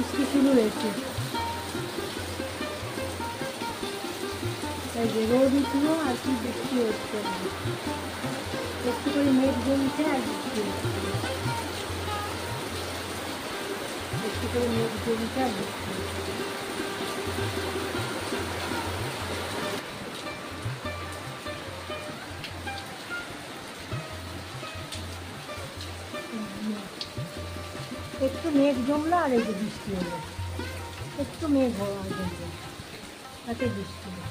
বৃষ্টি শুরু হয়েছে। এই যে রোদ উঠলো আর কি বৃষ্টি হচ্ছে, একটু করে মেঘ জমছে আর বৃষ্টি হচ্ছে, একটু করে মেঘ জমছে আর বৃষ্টি হচ্ছে। একটু মেঘ জমলো আর এই যে বৃষ্টি হলো, একটু মেঘ হওয়ার জন্য তাতে বৃষ্টি হলো।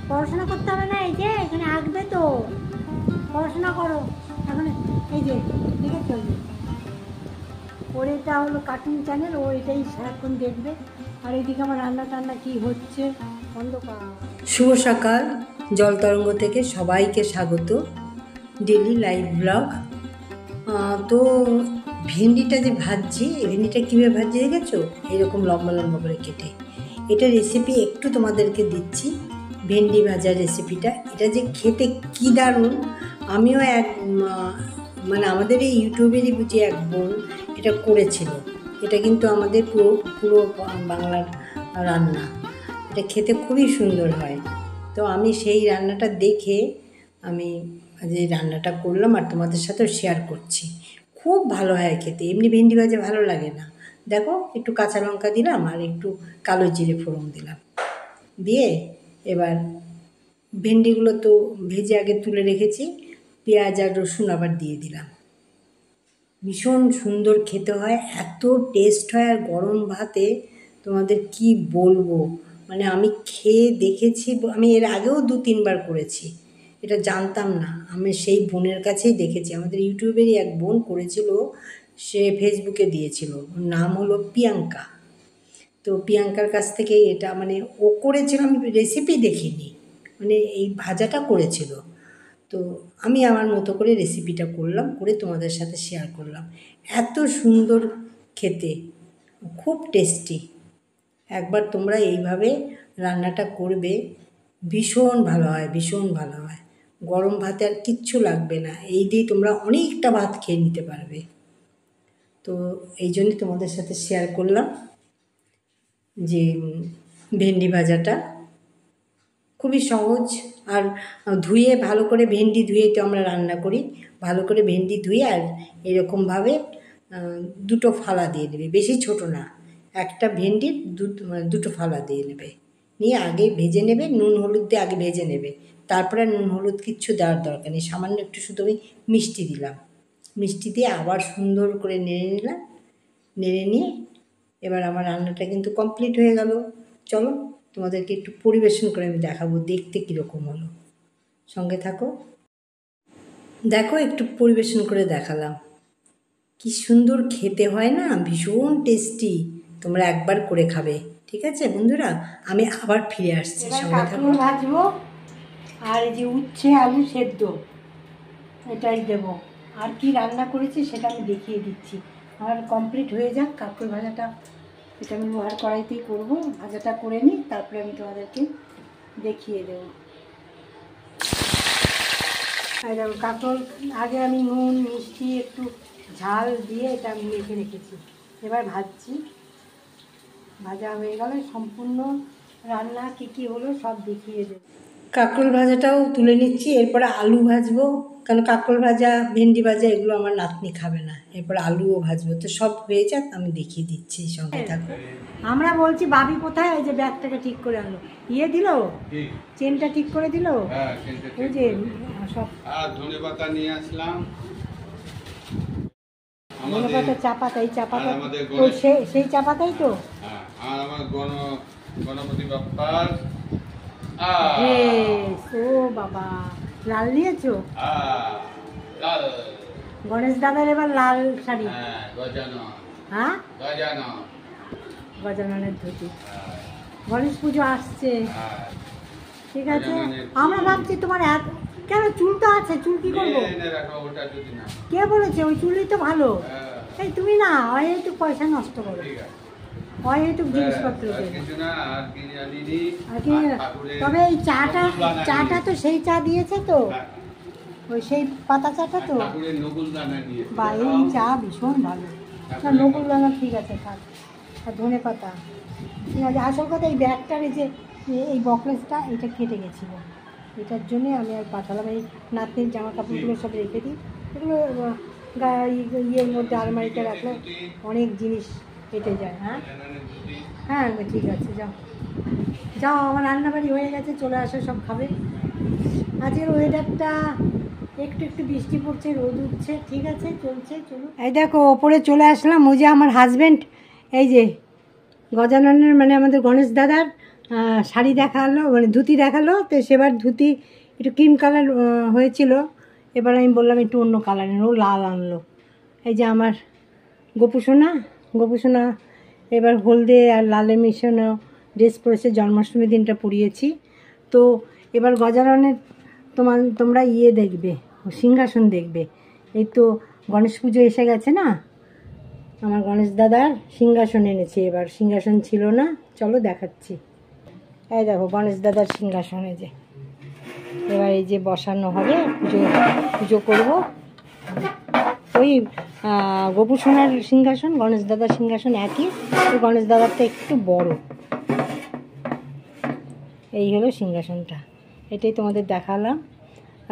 পড়াশোনা করতে হবে না, এই যে এখানে আসবে তো, পড়াশোনা করো এখন। এই যে ঠিক আছে, ওর এটা হলো কার্টুন চ্যানেল, ও এটাই সারাক্ষণ দেখবে। আর এইদিকে আমার রান্না টান্না কী হচ্ছে অন্ধকার। শুভ সকাল, জল তরঙ্গ থেকে সবাইকে স্বাগত। Daily live blog. তো ভেন্ডিটা যে ভাজছি, ভেন্ডিটা কীভাবে ভাজছি দেখেছো? এরকম লম্বা লম্বা করে কেটে। এটা রেসিপি একটু তোমাদেরকে দিচ্ছি, ভেন্ডি ভাজার রেসিপিটা। এটা যে খেতে কী দারুণ! আমিও মানে আমাদের এই ইউটিউবেরই বুঝি এক বোন এটা করেছিল। এটা কিন্তু আমাদের পুরো বাংলার রান্না। এটা খেতে খুবই সুন্দর হয়। তো আমি সেই রান্নাটা দেখে আমি যে রান্নাটা করলাম আর তোমাদের সাথেও শেয়ার করছি। খুব ভালো হয় খেতে, এমনি ভেন্ডি ভাজা ভালো লাগে না। দেখো, একটু কাঁচা লঙ্কা দিলাম আর একটু কালো জিরে ফোড়ন দিলাম, দিয়ে এবার ভেন্ডিগুলো তো ভেজে আগে তুলে রেখেছি, পেঁয়াজ আর রসুন আবার দিয়ে দিলাম। ভীষণ সুন্দর খেতে হয়, এত টেস্ট হয়। আর গরম ভাতে তোমাদের কি বলবো, মানে আমি খেয়ে দেখেছি, আমি এর আগেও 2-3 বার করেছি। এটা জানতাম না, আমি সেই বোনের কাছেই দেখেছি। আমাদের ইউটিউবেরই এক বোন করেছিল, সে ফেসবুকে দিয়েছিল, ওর নাম হলো প্রিয়াঙ্কা। তো প্রিয়াঙ্কার কাছ থেকে এটা মানে ও করেছিল, আমি রেসিপি দেখিনি, মানে এই ভাজাটা করেছিল। তো আমি আমার মতো করে রেসিপিটা করলাম, করে তোমাদের সাথে শেয়ার করলাম। এত সুন্দর খেতে, খুব টেস্টি। একবার তোমরা এইভাবে রান্নাটা করবে, ভীষণ ভালো হয়, ভীষণ ভালো হয়। গরম ভাতে আর কিচ্ছু লাগবে না, এই দিয়ে তোমরা অনেকটা ভাত খেয়ে নিতে পারবে। তো এই জন্যে তোমাদের সাথে শেয়ার করলাম যে ভেন্ডি ভাজাটা খুবই সহজ। আর ধুয়ে ভালো করে, ভেন্ডি ধুয়ে তো আমরা রান্না করি, ভালো করে ভেন্ডি ধুয়ে আর এরকমভাবে 2টো ফালা দিয়ে নেবে, বেশি ছোট না, একটা ভেন্ডির 2টো ফালা দিয়ে নেবে, নিয়ে আগে ভেজে নেবে, নুন হলুদ দিয়ে আগে ভেজে নেবে। তারপরে নুন হলুদ কিচ্ছু দেওয়ার দরকার নেই, সামান্য একটু শুধু আমি মিষ্টি দিলাম, মিষ্টি দিয়ে আবার সুন্দর করে নেড়ে নিলাম। নেড়ে নিয়ে এবার আমার রান্নাটা কিন্তু কমপ্লিট হয়ে গেল। চলো তোমাদেরকে একটু পরিবেশন করে আমি দেখাবো দেখতে কীরকম হলো, সঙ্গে থাকো। দেখো, একটু পরিবেশন করে দেখালাম, কি সুন্দর খেতে হয় না, ভীষণ টেস্টি। তোমরা একবার করে খাবে, ঠিক আছে বন্ধুরা? আমি আবার ফিরে আসছি, সঙ্গে থাকো। ভাজবো আর এই যে উচ্ছে আলু সেদ্ধ এটাই দেবো। আর কি রান্না করেছি সেটা আমি দেখিয়ে দিচ্ছি। আমার কমপ্লিট হয়ে যাক কাঁকরোল ভাজাটা, এটা আমি লোহার কড়াইতেই করবো। ভাজাটা করে নিই, তারপরে আমি তোমাদেরকে দেখিয়ে দেবো। আর কাঁকরোল আগে আমি নুন মিষ্টি একটু ঝাল দিয়ে এটা আমি মেখে রেখেছি, এবার ভাজছি। ভাজা হয়ে গেলে সম্পূর্ণ রান্না কী কী হলো সব দেখিয়ে দেবো। কাঁকরোল ভাজাটাও তুলে নিচ্ছি, এরপরে আলু ভাজবো, কারণ কাঁকরোল ভাজা ভেন্ডি ভাজা এগুলো আমার নাতনি খাবে না। এরপরে আলুও ভাজবো, তো সব হয়ে যাক, আমি দেখিয়ে দিচ্ছি, সঙ্গে থাকো। আমরা বলছি বাবি কোথায়, ওই যে ব্যাগটাকে ঠিক করে আনলো, ইয়ে দিল, চেনটা ঠিক করে দিল, ওই যে সব ধনেপাতা নিয়ে আসলাম, ধনেপাতা চাপাতা, এই চাপাতা সেই চাপাতাই তো। আর আমার গণপতি বাপ্পার ও বাবা, লাল নিয়েছো? গণেশ দাদার এবার লাল শাড়ি, হ্যাঁ গজাননের ধুতি। গণেশ পুজো আসছে, ঠিক আছে। আমরা ভাবছি তোমার কেন চুল তো আছে, চুল কি করবো? কে বলেছে? ওই চুলই তো ভালো। এই তুমি না হয় একটু পয়সা নষ্ট করো, হয় একটু জিনিসপত্র তবে এই চাটা তো সেই চা দিয়েছে তো, ওই সেই পাতা চাটা তো ঠাকুরের নকুলদানা নিয়ে বা এই চা ভীষণ ভালো। না নকুলদানা ঠিক আছে থাক, আর ধনে পাতা ঠিক আছে। আসল কথা এই ব্যাগটার এই যে এই বকলেসটা এটা কেটে গেছিলো, এটার জন্যে আমি আর পাঠালাম। এই নাতনির জামা কাপড়গুলো সব রেখে দিই, এগুলো ইয়ের মধ্যে আলমারিতে রাখলে অনেক জিনিস কেটে যায়। হ্যাঁ হ্যাঁ ঠিক আছে, যাও যাও, আমার রান্নাবাড়ি হয়ে গেছে, চলে আসো, সব খাবে। আজকের ওয়েদারটা একটু একটু বৃষ্টি পড়ছে, রোদ উঠছে, ঠিক আছে, চলছে, চলো। এই দেখো ওপরে চলে আসলাম, ওই যে আমার হাজব্যান্ড এই যে গজাননের মানে আমাদের গণেশ দাদার শাড়ি দেখালো, মানে ধুতি দেখালো, তো সেবার ধুতি একটু ক্রিম কালার হয়েছিল, এবার আমি বললাম একটু অন্য কালারের, ও লাল আনলো। এই যে আমার গোপুসোনা, গোপুসোনা এবার হলদে আর লালে মিশানো ড্রেস পরেছে, জন্মাষ্টমীর দিনটা পরিয়েছি। তো এবার গজাননের তোমরা ইয়ে দেখবে, সিংহাসন দেখবে। এই তো গণেশ পুজো এসে গেছে না, আমার গণেশ দাদার সিংহাসন এনেছে, এবার সিংহাসন ছিল না, চলো দেখাচ্ছি। এই দেখো গণেশ দাদার সিংহাসন, এই যে এবার এই যে বসানো হবে, পুজো করবো। ওই গোপুসোনার সিংহাসন গণেশ দাদার সিংহাসন একই, তো গণেশ দাদারটা একটু বড়। এই হলো সিংহাসনটা, এটাই তোমাদের দেখালাম।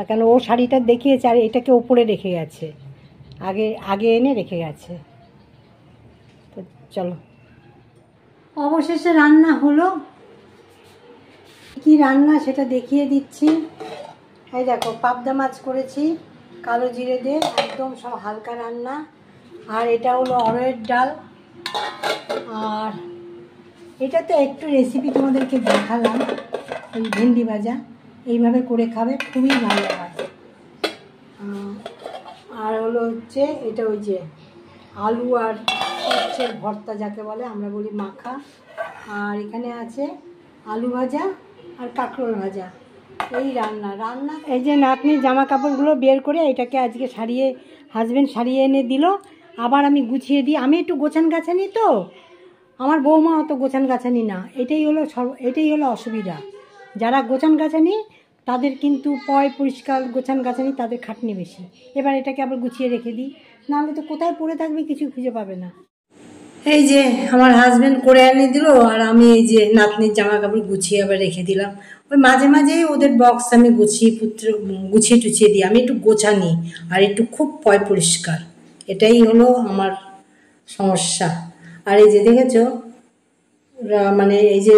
কেন ও শাড়িটা দেখিয়েছে আর এটাকে ওপরে রেখে গেছে, আগে এনে রেখে গেছে। তো চলো, অবশেষে রান্না হলো। কি রান্না সেটা দেখিয়ে দিচ্ছি। এই দেখো পাবদা মাছ করেছি কালো জিরে দিয়ে, একদম সব হালকা রান্না। আর এটা হলো অরহরের ডাল। আর এটা তো একটু রেসিপি তোমাদেরকে দেখালাম, ওই ভেন্ডি ভাজা, এইভাবে করে খাবে, খুবই ভালো হয়। আর হলো হচ্ছে এটা ওই যে আলু আর হচ্ছে ভর্তা যাকে বলে, আমরা বলি মাখা। আর এখানে আছে আলু ভাজা আর কাঁকরোল ভাজা। এই রান্না এই যে নাতনির জামা কাপড়গুলো বের করে এটাকে আজকে হাজবেন্ড সারিয়ে এনে দিল, আবার আমি গুছিয়ে দিই। আমি একটু গোছান গাছানি, তো আমার বৌমা অত গোছান গাছানি না, এটাই হলো অসুবিধা। যারা গোছান গাছানি তাদের কিন্তু পরিষ্কার, গোছান গাছানি তাদের খাটনি বেশি। এবার এটাকে আবার গুছিয়ে রেখে দিই, নাহলে তো কোথায় পড়ে থাকবে কিছু খুঁজে পাবে না। এই যে আমার হাজব্যান্ড করে এনে দিল, আর আমি এই যে নাতনির জামা কাপড় গুছিয়ে আবার রেখে দিলাম। ওই মাঝে মাঝেই ওদের বক্স আমি গুছিয়ে টুছিয়ে দিই। আমি একটু গোছানি আর একটু খুব পরিষ্কার, এটাই হলো আমার সমস্যা। আর এই যে দেখেছো মানে এই যে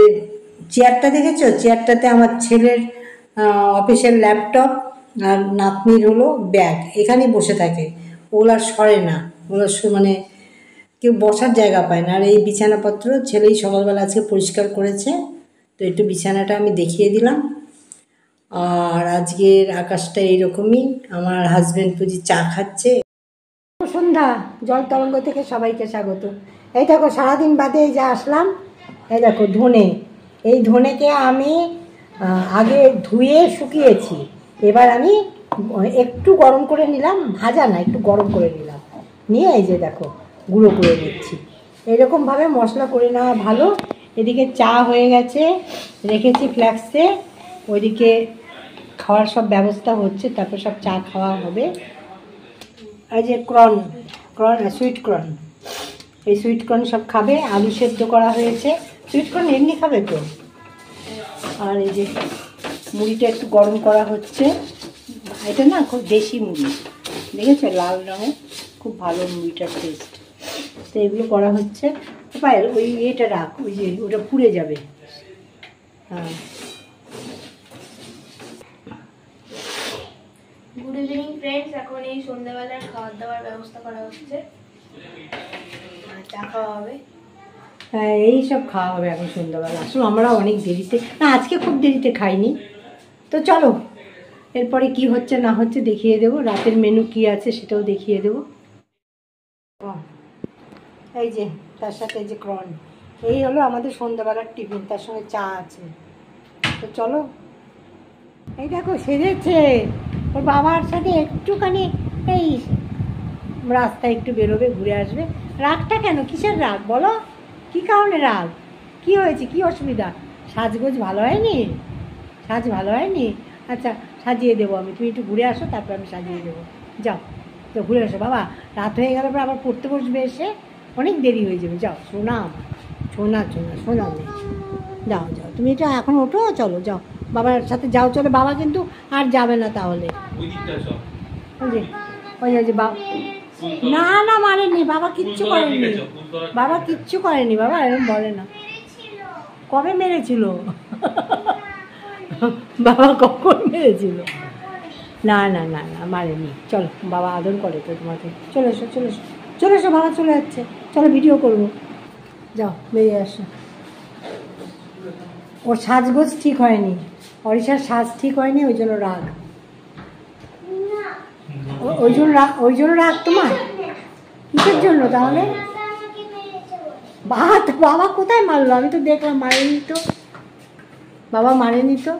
চেয়ারটা দেখেছো, চেয়ারটাতে আমার ছেলের অফিসের ল্যাপটপ আর নাতনির হলো ব্যাগ, এখানেই বসে থাকে, ওগুলো আর সরে না, ওগুলো মানে কেউ বসার জায়গা পায় না। আর এই বিছানাপত্র ছেলেই সকালবেলা আজকে পরিষ্কার করেছে, তো একটু বিছানাটা আমি দেখিয়ে দিলাম। আর আজকের আকাশটা এইরকমই। আমার হাজব্যান্ড বুঝি চা খাচ্ছে। সন্ধ্যা জল তরঙ্গ থেকে সবাইকে স্বাগত। এই দেখো সারাদিন বাদে এই যে আসলাম, এই দেখো ধনে, এই ধনেকে আমি আগে ধুয়ে শুকিয়েছি, এবার আমি একটু গরম করে নিলাম, ভাজা না একটু গরম করে নিলাম, নিয়ে এই যে দেখো গুঁড়ো করে নিচ্ছি। এরকমভাবে মশলা করে নেওয়া ভালো। এদিকে চা হয়ে গেছে, রেখেছি ফ্ল্যাক্সে, ওইদিকে খাওয়ার সব ব্যবস্থা হচ্ছে, তারপর সব চা খাওয়া হবে। এই যে সুইট কর্ন, এই সুইট কর্ন সব খাবে, আলু সেদ্ধ করা হয়েছে। সুইট কর্ন এমনি খাবে তো। আর এই যে মুড়িটা একটু গরম করা হচ্ছে, এটা না খুব দেশি মুড়ি, দেখেছো লাল রঙের, খুব ভালো মুড়িটার টেস্ট। তো এগুলো করা হচ্ছে। পায়েল ওই এটা রাখ, ওই যে ওটা পুড়ে যাবে। হ্যাঁ, গুড ইভিনিং ফ্রেন্ডস, এখন এই সন্ধ্যাবেলার খাবার দাবার ব্যবস্থা করা হচ্ছে, চা খাওয়া হবে। হ্যাঁ এই সব খাওয়া হবে এখন সন্ধ্যাবেলা। আসলে আমরা অনেক দেরিতে, না আজকে খুব দেরিতে খাইনি। তো চলো এরপরে কি হচ্ছে না হচ্ছে দেখিয়ে দেবো, রাতের মেনু কি আছে সেটাও দেখিয়ে দেবো। এই যে তার সাথে এই যে ক্রন, এই হলো আমাদের সন্ধ্যাবেলার টিফিন, তার সঙ্গে চা আছে। তো চলো, এই দেখো সেজেছে, ওর বাবার সাথে একটুখানি এই রাস্তায় একটু বেরোবে, ঘুরে আসবে। রাগটা কেন, কিসের রাগ বলো, কী কারণে রাগ, কি হয়েছে, কি অসুবিধা? সাজগোজ ভালো হয়নি, সাজ ভালো হয়নি? আচ্ছা সাজিয়ে দেবো আমি, তুমি একটু ঘুরে আসো, তারপর আমি সাজিয়ে দেবো। যাও তো ঘুরে আসো বাবা, রাত হয়ে গেলে পর আবার পড়তে বসবে, এসে অনেক দেরি হয়ে যাবে। যাও সোনা আমার, সোনা সোনা সোনা নেই। যাও যাও তুমি এটা এখন ওঠো, চলো যাও বাবার সাথে যাও, চলো। বাবা কিন্তু আর যাবে না তাহলে। ওই যে ওই যে বাবা, না না মারেনি বাবা, কিচ্ছু করেনি বাবা, কিচ্ছু করেনি বাবা, এরকম বলে না। কবে মেরেছিল বাবা, কখন মেরেছিল? না না না না মারেনি। চলো বাবা আদর করে তো তোমাকে। চলে এসো চলে এসো চলে এসো, বাবা চলে যাচ্ছে, চলো ভিডিও করবো। যাও বেরিয়ে আসো। ওর সাজগোজ ঠিক হয়নি, অরিশার সাজ ঠিক হয়নি, ওই জন্য রাগ। ওই জন্য রাগ তোমার? কিসের জন্য তাহলে? বাবা কোথায় মারলো? আমি তো দেখলাম মারেনি তো, বাবা মারেনি তো।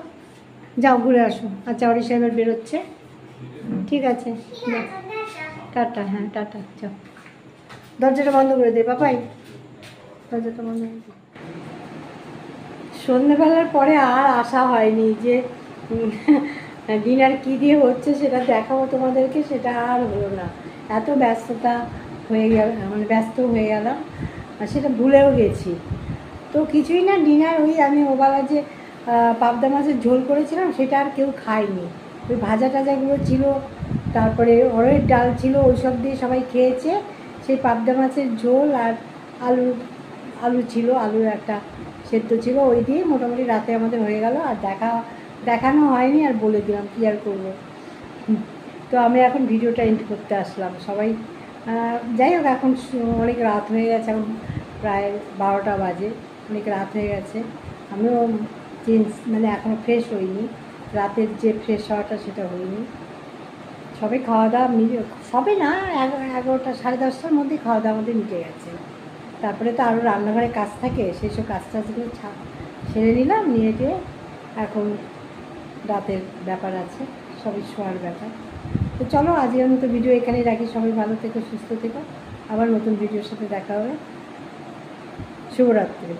যাও ঘুরে আসো। আচ্ছা অরিশা এবার বেরোচ্ছে, ঠিক আছে টাটা। হ্যাঁ টাটা, যাও। দরজাটা বন্ধ করে দে বাবাই, দরজাটা বন্ধ করে দে। সন্ধ্যেবেলার পরে আর আসা হয়নি যে ডিনার কী দিয়ে হচ্ছে সেটা দেখাবো তোমাদেরকে, সেটা আর হলো না। এত ব্যস্ততা হয়ে গেল, মানে ব্যস্ত হয়ে গেলাম, আর সেটা ভুলেও গেছি। তো কিছুই না, ডিনার ওই আমি ওবেলা যে পাবদা মাছের ঝোল করেছিলাম সেটা আর কেউ খায়নি। ওই ভাজা টাজাগুলো ছিল, তারপরে অড়ের ডাল ছিল, ওই সব দিয়ে সবাই খেয়েছে। সেই পাবদা মাছের ঝোল আর আলু ছিল, আলুর একটা সেদ্ধ ছিল, ওই দিয়ে মোটামুটি রাতে আমাদের হয়ে গেল। আর দেখানো হয়নি, আর বলে দিলাম কী আর করবো। তো আমি এখন ভিডিওটা এন্ড করতে আসলাম। সবাই যাই হোক, এখন অনেক রাত হয়ে গেছে, এখন প্রায় 12টা বাজে, অনেক রাত হয়ে গেছে। আমিও মানে এখনও ফ্রেশ হইনি, রাতের যে ফ্রেশ হওয়াটা সেটা হয়নি। সবে খাওয়া দাওয়া সবে না, 11টা 10:30টার মধ্যেই খাওয়া দাওয়া আমাদের মিটে গেছে। তারপরে তো আরও রান্নাঘরে কাজ থাকে, সেই সব কাজ টাজগুলো সেরে নিলাম, নিয়ে গিয়ে এখন রাতের ব্যাপার আছে, সবই শোয়ার ব্যাপার। তো চলো আজকের মতো ভিডিও এখানেই রাখি। সবাই ভালো থেকো, সুস্থ থেকো, আবার নতুন ভিডিওর সাথে দেখা হবে। শুভরাত্রি।